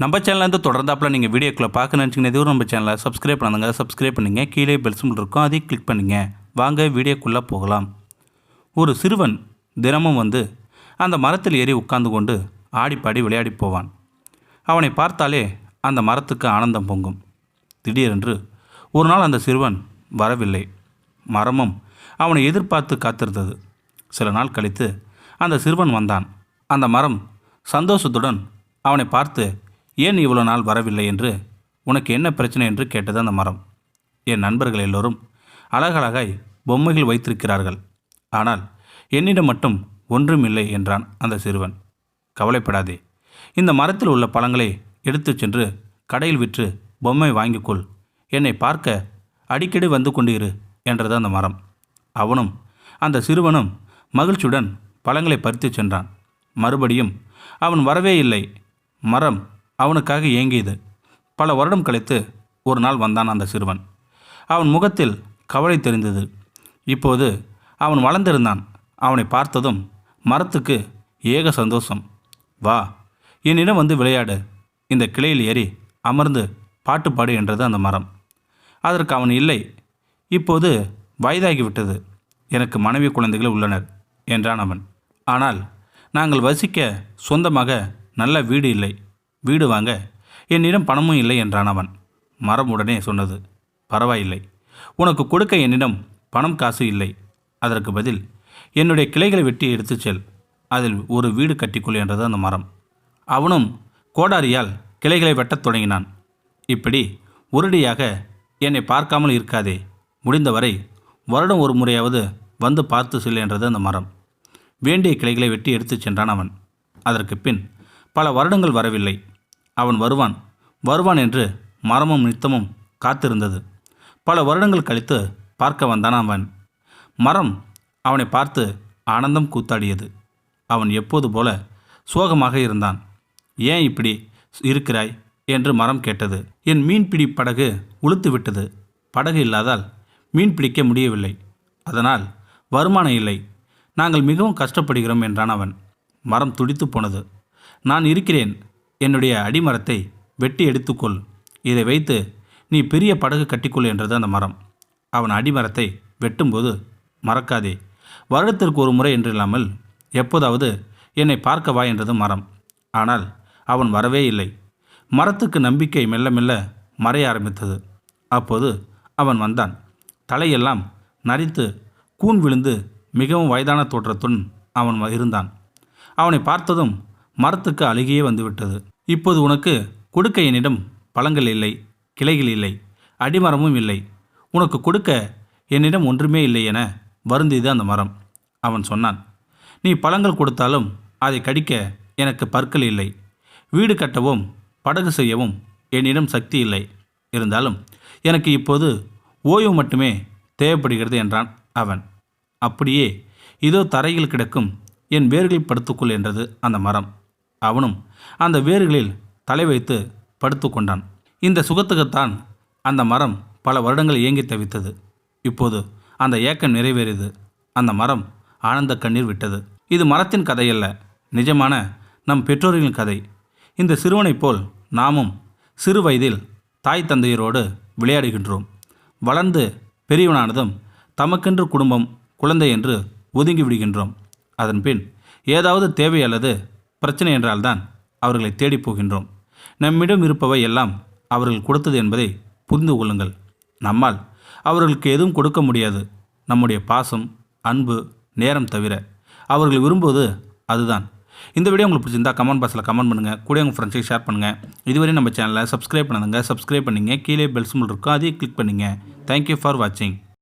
நம்ம சேனலேருந்து தொடர்ந்தாப்பில் நீங்கள் வீடியோக்குள்ளே பார்க்க நினச்சிங்கன்னா எதுவும் நம்ம சேனலை சப்ஸ்கிரைப் பண்ணுங்க. சப்ஸ்கிரைப் பண்ணிங்க. கீழே பெல் சிம்பிள் இருக்கும், அதையும் கிளிக் பண்ணிங்க. வாங்க வீடியோக்குள்ளே போகலாம். ஒரு சிறுவன் தினமும் வந்து அந்த மரத்தில் ஏறி உட்கார்ந்து கொண்டு ஆடிப்பாடி விளையாடி போவான். அவனை பார்த்தாலே அந்த மரத்துக்கு ஆனந்தம் பொங்கும். திடீரென்று ஒரு நாள் அந்த சிறுவன் வரவில்லை. மரமும் அவனை எதிர்பார்த்து காத்திருந்தது. சில நாள் கழித்து அந்த சிறுவன் வந்தான். அந்த மரம் சந்தோஷத்துடன் அவனை பார்த்து, ஏன் இவ்வளோ நாள் வரவில்லை என்று, உனக்கு என்ன பிரச்சனை என்று கேட்டது அந்த மரம். என் நண்பர்கள் எல்லோரும் அழகழகாய் பொம்மைகள் வைத்திருக்கிறார்கள், ஆனால் என்னிடம் மட்டும் ஒன்றும் இல்லை என்றான் அந்த சிறுவன். கவலைப்படாதே, இந்த மரத்தில் உள்ள பழங்களை எடுத்துச் சென்று கடையில் விற்று பொம்மை வாங்கிக்கொள். என்னை பார்க்க அடிக்கடி வந்து கொண்டு இரு என்றது அந்த மரம். அவனும் அந்த சிறுவனும் மகிழ்ச்சியுடன் பழங்களை பறித்து சென்றான். மறுபடியும் அவன் வரவே இல்லை. மரம் அவனுக்காக ஏங்கியது. பல வருடம் கழித்து ஒரு நாள் வந்தான் அந்த சிறுவன். அவன் முகத்தில் கவலை தெரிந்தது. இப்போது அவன் வளர்ந்திருந்தான். அவனை பார்த்ததும் மரத்துக்கு ஏக சந்தோஷம். வா, என்னிடம் வந்து விளையாடு, இந்த கிளையில் ஏறி அமர்ந்து பாட்டு பாடு என்றது அந்த மரம். அதற்கு அவன் இல்லை, இப்போது வயதாகிவிட்டது, எனக்கு மனைவி குழந்தைகள் உள்ளனர் என்றான் அவன். ஆனால் நாங்கள் வசிக்க சொந்தமாக நல்ல வீடு இல்லை, வீடு வாங்க என்னிடம் பணமும் இல்லை என்றான் அவன். மரம் உடனே சொன்னது, பரவாயில்லை, உனக்கு கொடுக்க என்னிடம் பணம் காசு இல்லை. அதற்கு பதில் என்னுடைய கிளைகளை வெட்டி எடுத்துச் செல், அதில் ஒரு வீடு கட்டிக்கொள் என்றது அந்த மரம். அவனும் கோடாரியால் கிளைகளை வெட்டத் தொடங்கினான். இப்படி உருடியாக என்னை பார்க்காமல் இருக்காதே, முடிந்தவரை வருடம் ஒரு முறையாவது வந்து பார்த்து செல் என்றது அந்த மரம். வேண்டிய கிளைகளை வெட்டி எடுத்துச் சென்றான் அவன். அதற்கு பின் பல வருடங்கள் வரவில்லை. அவன் வருவான் வருவான் என்று மரமும் நித்தமும் காத்திருந்தது. பல வருடங்கள் கழித்து பார்க்க வந்தான் அவன். மரம் அவனை பார்த்து ஆனந்தம் கூத்தாடியது. அவன் எப்போது போல சோகமாக இருந்தான். ஏன் இப்படி இருக்கிறாய் என்று மரம் கேட்டது. என் மீன்பிடி படகு உளுத்து விட்டது. படகு இல்லாதால் மீன் பிடிக்க முடியவில்லை, அதனால் வருமானம் இல்லை, நாங்கள் மிகவும் கஷ்டப்படுகிறோம் என்றான் அவன். மரம் துடித்து போனது. நான் இருக்கிறேன், என்னுடைய அடிமரத்தை வெட்டி எடுத்துக்கொள், இதை வைத்து நீ பெரிய படகு கட்டிக்கொள் என்றது அந்த மரம். அவன் அடிமரத்தை வெட்டும்போது, மறக்காதே, வருடத்திற்கு ஒரு முறை என்றில்லாமல் எப்போதாவது என்னை பார்க்க வா என்றது மரம். ஆனால் அவன் வரவே இல்லை. மரத்துக்கு நம்பிக்கை மெல்ல மெல்ல மறைய ஆரம்பித்தது. அப்போது அவன் வந்தான். தலையெல்லாம் நரைத்து கூன் விழுந்து மிகவும் வயதான தோற்றத்துடன் அவன் இருந்தான். அவனை பார்த்ததும் மரத்துக்கு அழுகியே வந்துவிட்டது. இப்போது உனக்கு கொடுக்க என்னிடம் பழங்கள் இல்லை, கிளைகள் இல்லை, அடிமரமும் இல்லை, உனக்கு கொடுக்க என்னிடம் ஒன்றுமே இல்லை என வருந்தியது அந்த மரம். அவன் சொன்னான், நீ பழங்கள் கொடுத்தாலும் அதை கடிக்க எனக்கு பற்கள் இல்லை, வீடு கட்டவும் படகு செய்யவும் என்னிடம் சக்தி இல்லை, இருந்தாலும் எனக்கு இப்போது ஓய்வு மட்டுமே தேவைப்படுகிறது என்றான் அவன். அப்படியே இதோ தரையில் கிடக்கும் என் வேர்களில் படுத்துக்கொள் என்றது அந்த மரம். அவனும் அந்த வேர்களில் தலை வைத்து படுத்து கொண்டான். இந்த சுகத்துக்குத்தான் அந்த மரம் பல வருடங்கள் ஏங்கி தவித்தது. இப்போது அந்த ஏக்கம் நிறைவேறியது. அந்த மரம் ஆனந்த கண்ணீர் விட்டது. இது மரத்தின் கதையல்ல, நிஜமான நம் பெற்றோர்களின் கதை. இந்த சிறுவனைப் போல் நாமும் சிறு வயதில் தாய் தந்தையரோடு விளையாடுகின்றோம். வளர்ந்து பெரியவனானதும் தமக்கென்று குடும்பம், குழந்தை என்று ஒதுங்கி விடுகின்றோம். அதன்பின் ஏதாவது தேவை அல்லது பிரச்சனை என்றால்தான் அவர்களை தேடி போகின்றோம். நம்மிடம் இருப்பவை எல்லாம் அவர்கள் கொடுத்தது என்பதை புரிந்து கொள்ளுங்கள். நம்மால் அவர்களுக்கு எதுவும் கொடுக்க முடியாது, நம்முடைய பாசம், அன்பு, நேரம் தவிர. அவர்கள் விரும்புவது அதுதான். இந்த வீடியோ உங்களுக்கு பிடிச்சிருந்தா கமெண்ட் பாக்ஸில் கமெண்ட் பண்ணுங்கள், கூட உங்கள் ஃப்ரெண்ட்ஸுக்கு ஷேர் பண்ணுங்கள். இதுவரை நம்ம சேனலை சப்ஸ்கிரைப் பண்ணுங்க. சப்ஸ்கிரைப் பண்ணிங்க. கீழே பெல் சிம்பிள் இருக்கும், அதையும் கிளிக் பண்ணிங்க. தேங்க்யூ ஃபார் வாட்சிங்.